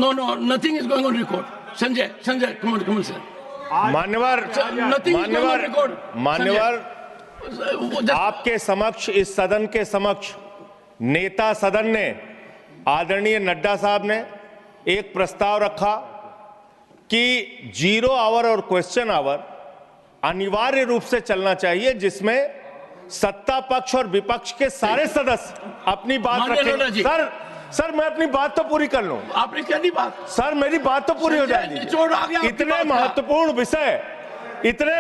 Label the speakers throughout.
Speaker 1: No, nothing is going on record. Sanjay, come on, sir.
Speaker 2: मान्यवर
Speaker 1: Nothing is going on record.
Speaker 2: मान्यवर
Speaker 1: Just-
Speaker 2: आपके समक्ष, इस सदन के समक्ष नेता सदन ने आदरणीय नड्डा साहब ने एक प्रस्ताव रखा कि 0 आवर और क्वेश्चन आवर अनिवार्य रूप से चलना चाहिए, जिसमें सत्ता पक्ष और विपक्ष के सारे सदस्य अपनी बात
Speaker 1: माननीय नड्डा जी।
Speaker 2: रखें। सर मैं अपनी बात तो पूरी कर लूं।
Speaker 1: आपने क्या दी बात?
Speaker 2: सर मेरी बात तो पूरी हो
Speaker 1: संजय,
Speaker 2: जाएगी।
Speaker 1: निचोड़ आ गया आपकी
Speaker 2: इतने
Speaker 1: बात का।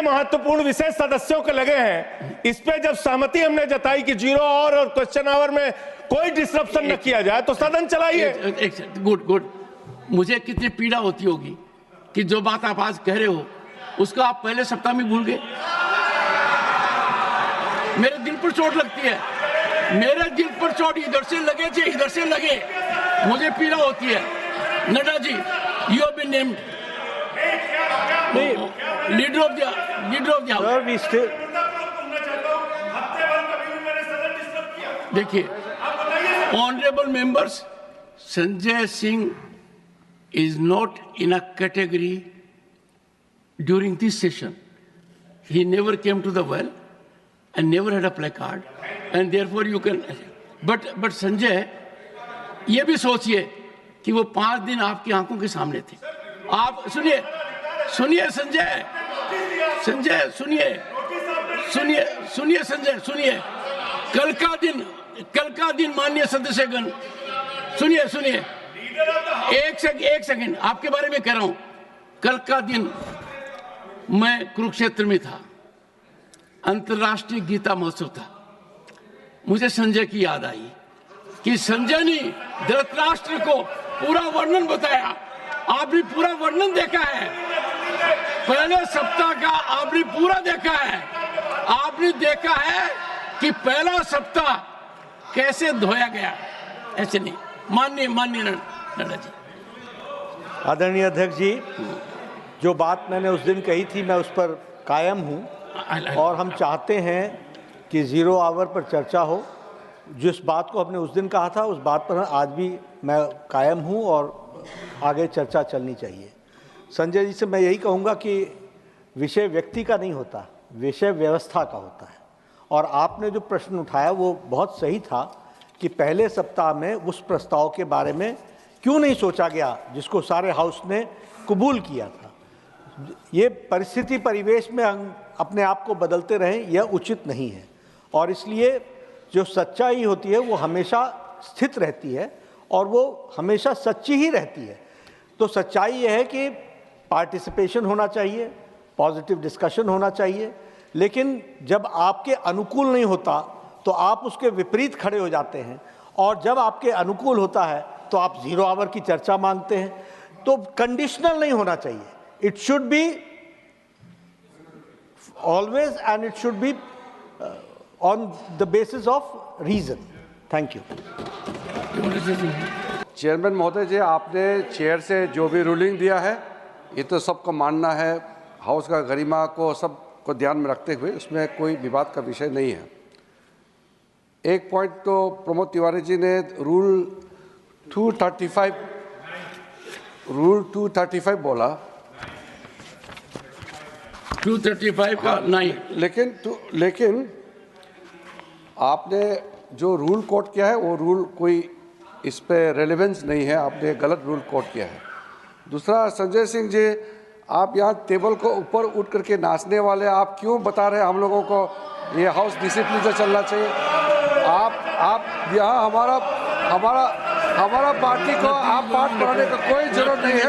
Speaker 2: महत्वपूर्ण विषय सदस्यों के लगे हैं, इस पे जब सहमति हमने जताई कि 0 आवर और क्वेश्चन आवर में कोई डिसरप्शन न किया जाए तो सदन चलाइए।
Speaker 1: गुड। मुझे कितनी पीड़ा होती होगी कि जो बात आप आज कह रहे हो उसका आप पहले सप्ताह में भूल गए। मेरे दिल पर चोट लगती है, मेरे दिल पर चोट इधर से लगे, मुझे पीड़ा होती है। Nadda ji, you have been named leader of the
Speaker 3: Sir, we still.
Speaker 1: देखिए, honourable members, Sanjay Singh is not in a category during this session. He never came to the well and never had a placard, and therefore you can. But Sanjay, ये भी सोचिए कि वो 5 दिन आपकी आंखों के सामने थे। आप सुनिए संजय, सुनिए। कल का दिन माननीय सदस्यगण, सुनिए। एक सेकंड आपके बारे में कह रहा हूं। कल का दिन मैं कुरुक्षेत्र में था, अंतर्राष्ट्रीय गीता महोत्सव था। मुझे संजय की याद आई कि संजय ने धृतराष्ट्र को पूरा वर्णन बताया। आपने पूरा वर्णन देखा है, पहले सप्ताह का आपने पूरा देखा है। आपने देखा है कि पहला सप्ताह कैसे धोया गया, ऐसे नहीं। माननीय नड्डा जी।
Speaker 3: आदरणीय अध्यक्ष जी, जो बात मैंने उस दिन कही थी मैं उस पर कायम हूँ और हम चाहते हैं कि 0 आवर पर चर्चा हो। जिस बात को हमने उस दिन कहा था उस बात पर आज भी मैं कायम हूँ और आगे चर्चा चलनी चाहिए। संजय जी से मैं यही कहूँगा कि विषय व्यक्ति का नहीं होता, विषय व्यवस्था का होता है। और आपने जो प्रश्न उठाया वो बहुत सही था कि पहले सप्ताह में उस प्रस्ताव के बारे में क्यों नहीं सोचा गया जिसको सारे हाउस ने कबूल किया था। ये परिस्थिति परिवेश में हम अपने आप को बदलते रहें, यह उचित नहीं है। और इसलिए जो सच्चाई होती है वो हमेशा स्थित रहती है और वो हमेशा सच्ची ही रहती है। तो सच्चाई यह है कि पार्टिसिपेशन होना चाहिए, पॉजिटिव डिस्कशन होना चाहिए, लेकिन जब आपके अनुकूल नहीं होता तो आप उसके विपरीत खड़े हो जाते हैं, और जब आपके अनुकूल होता है तो आप 0 आवर की चर्चा मांगते हैं। तो कंडीशनल नहीं होना चाहिए, it should be always and it should be on the basis of reason. Thank you.
Speaker 4: Chairman महोदय जी, आपने चेयर से जो भी रूलिंग दिया है ये तो सबको मानना है, हाउस का गरिमा को सबको ध्यान में रखते हुए उसमें कोई विवाद का विषय नहीं है। एक पॉइंट तो प्रमोद तिवारी जी ने रूल 235 बोला,
Speaker 1: 235 का नहीं,
Speaker 4: लेकिन आपने जो रूल कोट किया है वो रूल कोई इस पे रेलेवेंस नहीं है, आपने गलत रूल कोट किया है। दूसरा, संजय सिंह जी, आप यहाँ टेबल को ऊपर उठ करके नाचने वाले आप क्यों बता रहे हैं हम लोगों को ये हाउस डिसिप्लिन से चलना चाहिए? आप यहाँ हमारा पार्टी को आप पाठ पढ़ाने का कोई जरूरत नहीं है।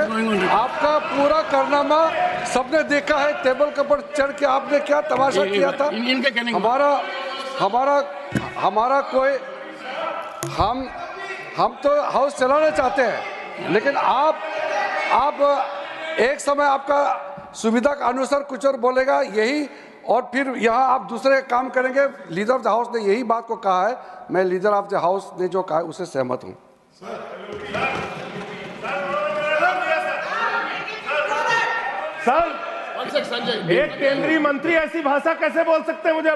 Speaker 4: आपका पूरा कारनामा सबने देखा है, टेबल के ऊपर चढ़ के आपने क्या तमाशा किया था। हमारा कोई हम तो हाउस चलाना चाहते हैं, लेकिन आप एक समय आपका सुविधा के अनुसार कुछ और बोलेगा यही, और फिर यहाँ आप दूसरे काम करेंगे। लीडर ऑफ द हाउस ने यही बात को कहा है, मैं लीडर ऑफ द हाउस ने जो कहा है उससे सहमत हूँ।
Speaker 2: सर, एक केंद्रीय मंत्री ऐसी भाषा कैसे बोल सकते हैं? मुझे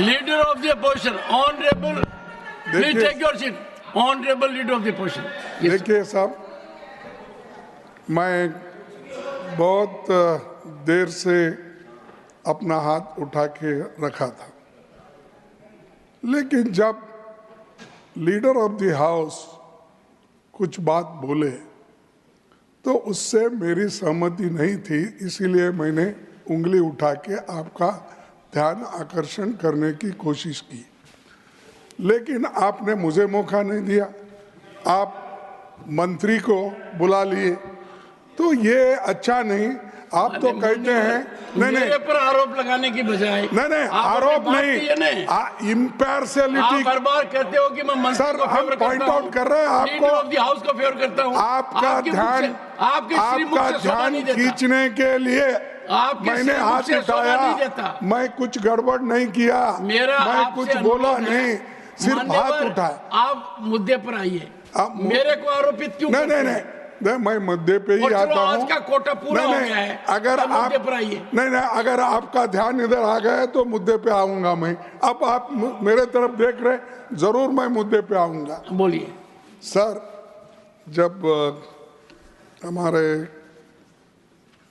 Speaker 1: Leader of the opposition, honorable, please
Speaker 5: देखिए-
Speaker 1: take your seat. Honorable leader of the opposition. Yes.
Speaker 5: देखिए साहब, मैं बहुत देर से अपना हाथ उठा के रखा था, लेकिन जब लीडर ऑफ द हाउस कुछ बात बोले तो उससे मेरी सहमति नहीं थी, इसीलिए मैंने उंगली उठा के आपका ध्यान आकर्षण करने की कोशिश की, लेकिन आपने मुझे मौका नहीं दिया। आप मंत्री को बुला लिए, तो ये अच्छा नहीं। आप तो कहते हैं नहीं
Speaker 1: मेरे पर आरोप लगाने की बजाय
Speaker 5: नहीं आरोप नहीं, इम्पार्शियलिटी।
Speaker 1: आप हर बार कहते हो कि मैं मंत्री
Speaker 5: सर,
Speaker 1: को
Speaker 5: हम
Speaker 1: फेवर
Speaker 5: पॉइंट
Speaker 1: करता हूं,
Speaker 5: आउट कर रहे हैं आपको।
Speaker 1: लीडर ऑफ द हाउस को फेवर करता हूं।
Speaker 5: आपका
Speaker 1: आपके मुख
Speaker 5: ध्यान
Speaker 1: से- आपके श्रीमुख
Speaker 5: आपका
Speaker 1: से सोना
Speaker 5: ध्यान
Speaker 1: नहीं देता।
Speaker 5: खींचने के लिए
Speaker 1: आपके
Speaker 5: मैंने
Speaker 1: श्रीमुख
Speaker 5: हाथ
Speaker 1: से सोना नहीं देता।
Speaker 5: उठाया। मैं कुछ गड़बड़ नहीं किया,
Speaker 1: मेरा
Speaker 5: मैं
Speaker 1: आपसे
Speaker 5: कुछ
Speaker 1: अनुरोध
Speaker 5: बोला
Speaker 1: है,
Speaker 5: नहीं, सिर्फ
Speaker 1: मान्यवर,
Speaker 5: हाथ उठाया।
Speaker 1: आप मुद्दे पर आइए।
Speaker 5: आप
Speaker 1: मेरे को आरोपित क्यों
Speaker 5: नहीं
Speaker 1: करते
Speaker 5: नहीं
Speaker 1: हैं?
Speaker 5: नहीं, मैं मुद्दे पे ही
Speaker 1: और चलो,
Speaker 5: आता हूँ।
Speaker 1: आज का कोटा पूरा हो गया है,
Speaker 5: अगर
Speaker 1: अब
Speaker 5: आप
Speaker 1: मुद्दे पर आइए।
Speaker 5: नहीं, अगर आपका ध्यान इधर आ गया तो मुद्दे पे आऊंगा मैं। अब आप मेरे तरफ देख रहे, जरूर मैं मुद्दे पे आऊंगा।
Speaker 1: बोलिए।
Speaker 5: सर, जब हमारे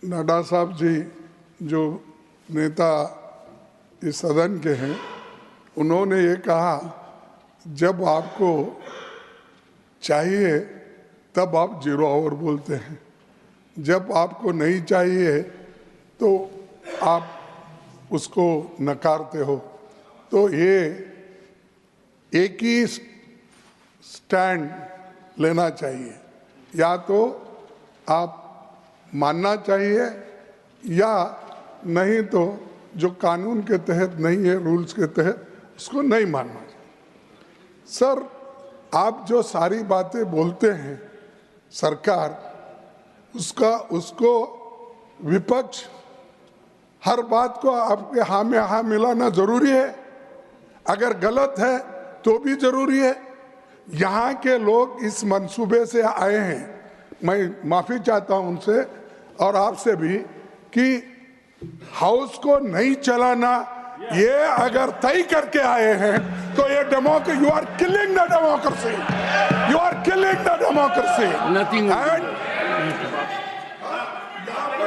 Speaker 5: नड्डा साहब जी जो नेता इस सदन के हैं, उन्होंने ये कहा जब आपको चाहिए तब आप 0 आवर बोलते हैं, जब आपको नहीं चाहिए तो आप उसको नकारते हो। तो ये एक ही स्टैंड लेना चाहिए, या तो आप मानना चाहिए या नहीं तो जो कानून के तहत नहीं है, रूल्स के तहत, उसको नहीं मानना चाहिए। सर, आप जो सारी बातें बोलते हैं सरकार, उसको विपक्ष हर बात को आपके हाँ में हाँ मिलाना जरूरी है। अगर गलत है तो भी जरूरी है। यहाँ के लोग इस मंसूबे से आए हैं, मैं माफी चाहता हूँ उनसे और आपसे भी, कि हाउस को नहीं चलाना, ये अगर तय करके आए हैं तो ये democracy, you are killing the democracy, you are killing the democracy.
Speaker 1: Nothing.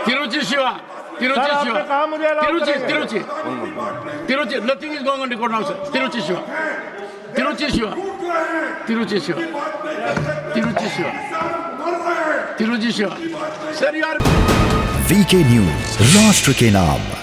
Speaker 1: Tiruchi Shiva. Tiruchi
Speaker 2: Sir,
Speaker 1: Shiva.
Speaker 2: आपने कहा मुझे allow
Speaker 1: Tiruchi. Tiruchi. Nothing is going on record now, sir. Tiruchi Shiva. Tiruchi Shiva. Tiruchi Shiva. Tiruchi Shiva. Tiruchi Shiva. Sir, you are.
Speaker 6: VK news, राष्ट्र के नाम।